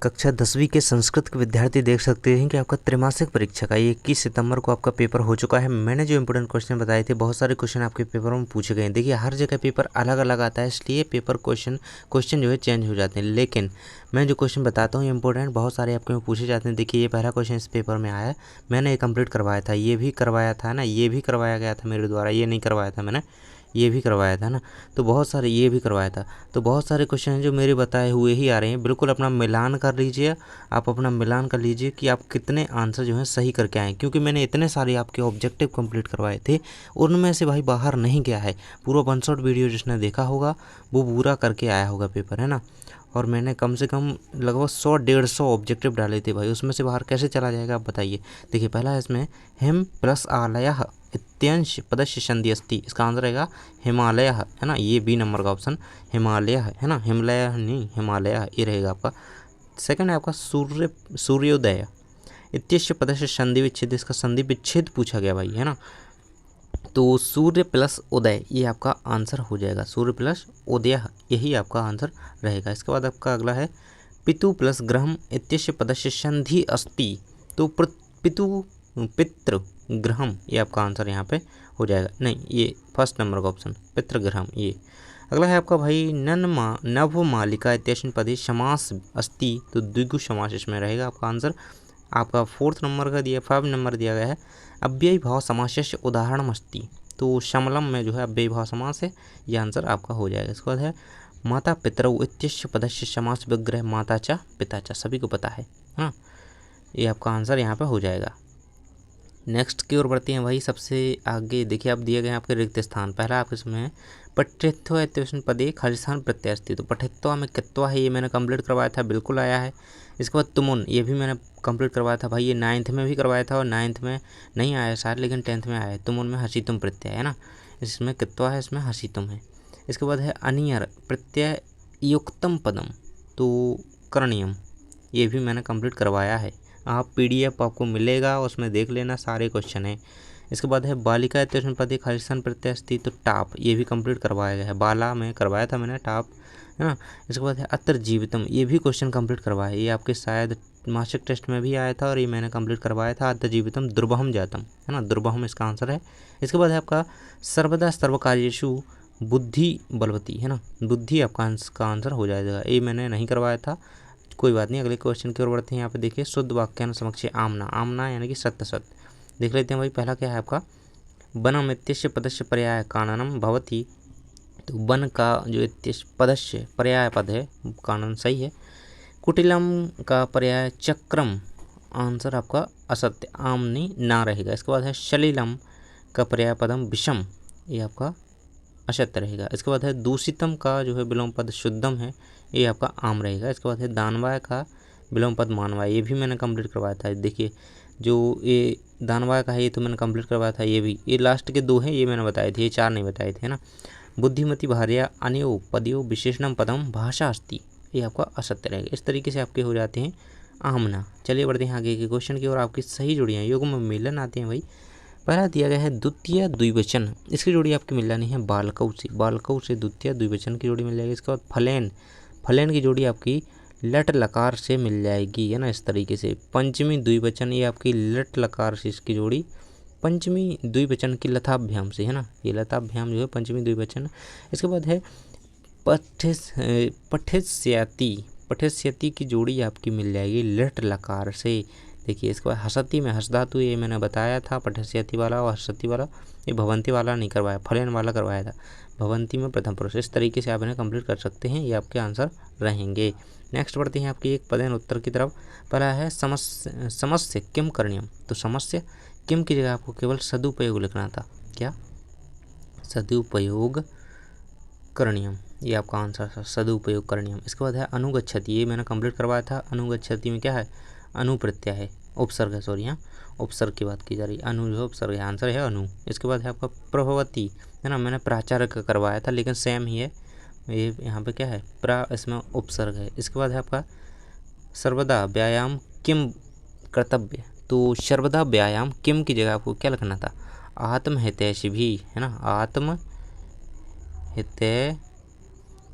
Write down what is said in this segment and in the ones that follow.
कक्षा 10वीं के संस्कृत के विद्यार्थी देख सकते हैं कि आपका त्रैमासिक परीक्षा का 21 सितंबर को आपका पेपर हो चुका है। मैंने जो इंपोर्टेंट क्वेश्चन बताए थे, बहुत सारे क्वेश्चन आपके पेपर में पूछे गए हैं। देखिए, हर जगह पेपर अलग अलग आता है, इसलिए पेपर क्वेश्चन जो है चेंज हो जाते हैं। लेकिन मैं जो क्वेश्चन बताता हूँ इंपॉर्टेंट बहुत सारे आपके में पूछे जाते हैं। देखिए, ये पहला क्वेश्चन इस पेपर में आया है, मैंने ये कंप्लीट करवाया था, ये भी करवाया था ना, ये भी करवाया गया था मेरे द्वारा, ये नहीं करवाया था मैंने, ये भी करवाया था ना, तो बहुत सारे ये भी करवाया था। तो बहुत सारे क्वेश्चन हैं जो मेरे बताए हुए ही आ रहे हैं। बिल्कुल अपना मिलान कर लीजिए, आप अपना मिलान कर लीजिए कि आप कितने आंसर जो हैं सही करके आए, क्योंकि मैंने इतने सारे आपके ऑब्जेक्टिव कंप्लीट करवाए थे, उनमें से भाई बाहर नहीं गया है। पूरा 1 शॉट वीडियो जिसने देखा होगा वो पूरा करके आया होगा पेपर, है ना। और मैंने कम से कम लगभग 100-150 ऑब्जेक्टिव डाले थे भाई, उसमें से बाहर कैसे चला जाएगा आप बताइए। देखिए, पहला है इसमें हिम प्लस आलयः इत्यंश पदस्य संधि अस्ति, इसका आंसर रहेगा हिमालय, है ना। ये बी नंबर का ऑप्शन हिमालय है ना, हिमालय नहीं हिमालय, ये रहेगा आपका। सेकंड है आपका सूर्योदय इत्यस्य पदस्य संधि विच्छेद, इसका संधि विच्छेद पूछा गया भाई, है ना। तो सूर्य प्लस उदय ये आपका आंसर हो जाएगा, सूर्य प्लस उदय यही आपका आंसर रहेगा। इसके बाद आपका अगला है पितु प्लस ग्रहम इत्यस्य पदस्य संधि अस्ति, तो पितु पितृ ग्रहम ये आपका आंसर यहाँ पे हो जाएगा। नहीं, ये फर्स्ट नंबर का ऑप्शन पितृग्रहम ये। अगला है आपका भाई नवमालिका इत्यस्मिन् पदे समास अस्ति, तो द्विगु समास इसमें रहेगा आपका आंसर। आपका 4th नंबर का दिया, 5 नंबर दिया गया है अव्ययी भाव समासस्य उदाहरणम अस्ति, तो शमलम में जो है अव्ययी भाव समास है, ये आंसर आपका हो जाएगा। इसके बाद है माता पितरौ इत्यस्य पदस्य समास विग्रह माता च पिता च, सभी को पता है, हाँ, ये आपका आंसर यहाँ पे हो जाएगा। नेक्स्ट की ओर बढ़ते हैं भाई, सबसे आगे देखिए आप दिए गए हैं आपके रिक्त स्थान। पहला आपके इसमें पठित्वा इत्यस्मिन् पदे खालिस्थान प्रत्यय अस्ति, तो पठित्वा में कित्वा है, ये मैंने कंप्लीट करवाया था, बिल्कुल आया है। इसके बाद तुमुन, ये भी मैंने कंप्लीट करवाया था भाई, ये 9th में भी करवाया था और 9th में नहीं आया शायद, लेकिन 10th में आया है। तुमुन में हसीतुम प्रत्यय है ना, इसमें कित्वा है, इसमें हसीतुम है। इसके बाद है अनियर प्रत्यय युक्तम पदम, तो करणीयम, ये भी मैंने कंप्लीट करवाया है। आप PDF आपको मिलेगा, उसमें देख लेना, सारे क्वेश्चन है। इसके बाद है बालिका इत्यस्मिन् पदे खालिस्थान प्रत्यय अस्ति, तो टाप ये भी कंप्लीट करवाया गया है, बाला में करवाया था मैंने, टाप, है ना। इसके बाद है अत्र जीवितम, ये भी क्वेश्चन कंप्लीट करवाया है, ये आपके शायद मासिक टेस्ट में भी आया था और ये मैंने कंप्लीट करवाया था। अत्र जीवितम दुर्बहम जातम, है ना, दुर्बहम इसका आंसर है। इसके बाद है आपका सर्वदा सर्वकार्येषु बुद्धि बलवती, है ना, बुद्धि आपका आंसर हो जाएगा, ये मैंने नहीं करवाया था, कोई बात नहीं। अगले क्वेश्चन की ओर बढ़ते हैं। यहाँ पे देखिए शुद्ध वाक्यान समक्ष आमना, आमना यानी कि सत्य सत्य देख लेते हैं भाई। पहला क्या है आपका बनम इत्यस्य पदस्य पर्याय काननम भवति, तो वन का जो इत्यस्य पदस्य पर्याय पद है कानन सही है। कुटिलम का पर्याय चक्रम, आंसर आपका असत्य, आमनी ना रहेगा। इसके बाद है शलीलम का पर्याय पदम विषम, ये आपका असत्य रहेगा। इसके बाद है दूषितम का जो है विलोम पद शुद्धम है, ये आपका आम रहेगा। इसके बाद है दानवाय का विलोम पद मानवाय, ये भी मैंने कंप्लीट करवाया था। देखिए जो ये दानवाय का है ये तो मैंने कंप्लीट करवाया था, ये भी, ये लास्ट के 2 हैं ये मैंने बताए थे, ये 4 नहीं बताए थे ना। बुद्धिमती भार्या अनयो पदयो विशेषणम पदम भाषा अस्ति, ये आपका असत्य रहेगा। इस तरीके से आपके हो जाते हैं आमना। चलिए बढ़ते हैं आगे के क्वेश्चन की ओर। आपकी सही जोड़ियाँ युग्म मिलन आते हैं भाई। पहला दिया गया है द्वितीय द्विवचन, इसकी जोड़ी आपकी मिलानी है बालकौ से, बालकौ से द्वितीय द्विवचन की जोड़ी मिल जाएगी। इसके बाद फलेन, फलेन की जोड़ी आपकी लट लकार से मिल जाएगी, है ना, इस तरीके से। पंचमी द्विवचन ये आपकी लट लकार से इसकी जोड़ी पंचमी द्विवचन की लताभ्याम से, है ना, ये लताभ्याम जो है पंचमी द्विवचन। इसके बाद है पठिष्यति, पठिष्यति की जोड़ी आपकी मिल जाएगी लट लकार से। देखिए इसके बाद हसती में हस धातु, ये मैंने बताया था पठिष्यति वाला और हसती वाला, ये भवंती वाला नहीं करवाया, फलेन वाला करवाया था, भवंती में प्रथम पुरुष। इस तरीके से आप इन्हें कंप्लीट कर सकते हैं, ये आपके आंसर रहेंगे। नेक्स्ट बढ़ते हैं आपकी एक पदेन उत्तर की तरफ। पहला है समस्य किम करणीयम, तो समस्य किम की जगह आपको केवल सदुपयोग लिखना था, क्या, सदुपयोग करणीयम, ये आपका आंसर था, सदुपयोग करणीयम। इसके बाद है अनुगच्छति, ये मैंने कंप्लीट करवाया था। अनुगच्छति में क्या है, अनुप्रत्यय है, उपसर्ग है, सॉरी, यहाँ उपसर्ग की बात की जा रही है, अनु जो उपसर्ग है, आंसर है अनु। इसके बाद है आपका प्रभवती, है ना, मैंने प्राचार्य का करवाया था लेकिन सेम ही है, ये यहाँ पे क्या है प्रा, इसमें उपसर्ग है। इसके बाद है आपका सर्वदा व्यायाम किम कर्तव्य, तो सर्वदा व्यायाम किम की जगह आपको क्या लिखना था, आत्महितैषी भी, है ना, आत्महितै,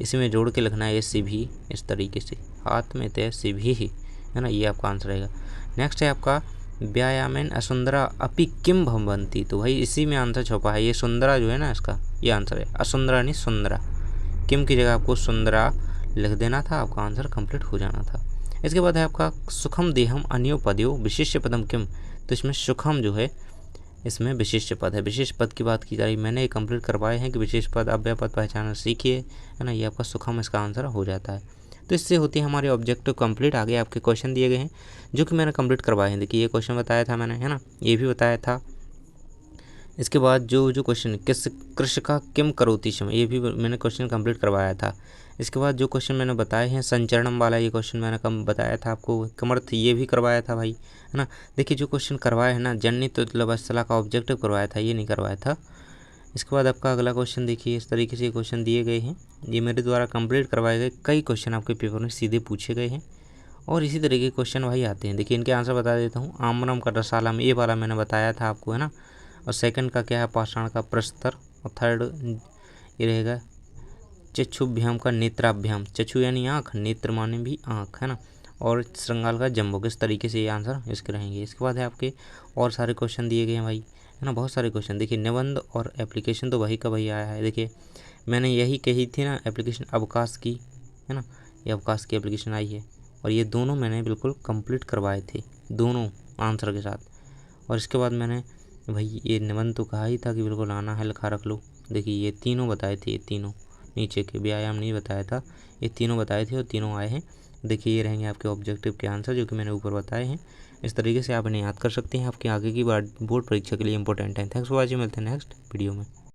इसमें जोड़ के लिखना है ये भी, इस तरीके से आत्मैतैसिभिः, है ना, ये आपका आंसर रहेगा। नेक्स्ट है आपका व्यायामेन असुंदरा अपि किम भवन्ति, तो भाई इसी में आंसर छुपा है। ये सुंदरा जो है ना, इसका ये आंसर है। असुंदरा नहीं सुंदरा, किम की जगह आपको सुंदरा लिख देना था, आपका आंसर कंप्लीट हो जाना था। इसके बाद है आपका सुखम देहम अन्यो पदयो विशिष्ट पदम किम, तो इसमें सुखम जो है इसमें विशिष्ट पद है। विशेष पद की बात की जा रही, मैंने ये कंप्लीट करवाए हैं कि विशेष पद अव्यय पद पहचानना सीखिए, है ना, ये आपका सुखम इसका आंसर हो जाता है। तो इससे होती है हमारे ऑब्जेक्टिव कंप्लीट। आगे आपके क्वेश्चन दिए गए हैं जो कि मैंने कंप्लीट करवाए हैं। देखिए ये क्वेश्चन बताया था मैंने, है ना, ये भी बताया था। इसके बाद जो क्वेश्चन किस कृषिका किम करोति शम, ये भी मैंने क्वेश्चन कंप्लीट करवाया था। इसके बाद जो क्वेश्चन मैंने बताए हैं संचरणम वाला, ये क्वेश्चन मैंने कम बताया था आपको। कमर्थ ये भी करवाया था भाई, है ना। देखिए जो क्वेश्चन करवाया है ना, जन्नित वत्सला का ऑब्जेक्टिव करवाया था, ये नहीं करवाया था। इसके बाद आपका अगला क्वेश्चन देखिए, इस तरीके से क्वेश्चन दिए गए हैं। ये मेरे द्वारा कंप्लीट करवाए गए कई क्वेश्चन आपके पेपर में सीधे पूछे गए हैं और इसी तरीके के क्वेश्चन भाई आते हैं। देखिए इनके आंसर बता देता हूँ। आमरम का रसाला में ये वाला मैंने बताया था आपको, है ना। और सेकंड का क्या है, पाषाण का प्रस्तर। और थर्ड ये रहेगा चक्षुभ्याम का नेत्राभ्याम, चक्षु यानी आँख, नेत्र माने भी आँख, है ना। और श्रृंगाल का जम्बो, किस तरीके से ये आंसर इसके रहेंगे। इसके बाद है आपके और सारे क्वेश्चन दिए गए हैं भाई, है ना, बहुत सारे क्वेश्चन। देखिए निबंध और एप्लीकेशन तो वही का वही आया है। देखिए मैंने यही कही थी ना एप्लीकेशन अवकाश की, है ना, ये अवकाश की एप्लीकेशन आई है और ये दोनों मैंने बिल्कुल कंप्लीट करवाए थे, दोनों आंसर के साथ। और इसके बाद मैंने भाई ये निबंध तो कहा ही था कि बिल्कुल आना है, लिखा रख लो। देखिए ये तीनों बताए थे, ये तीनों नीचे के व्यायाम नहीं बताया था, ये तीनों बताए थे और तीनों आए हैं। देखिए ये रहेंगे आपके ऑब्जेक्टिव के आंसर जो कि मैंने ऊपर बताए हैं। इस तरीके से आप इन्हें याद कर सकते हैं, आपके आगे की बोर्ड परीक्षा के लिए इंपॉर्टेंट है। थैंक्स फॉर वॉचिंग, मिलते हैं नेक्स्ट वीडियो में।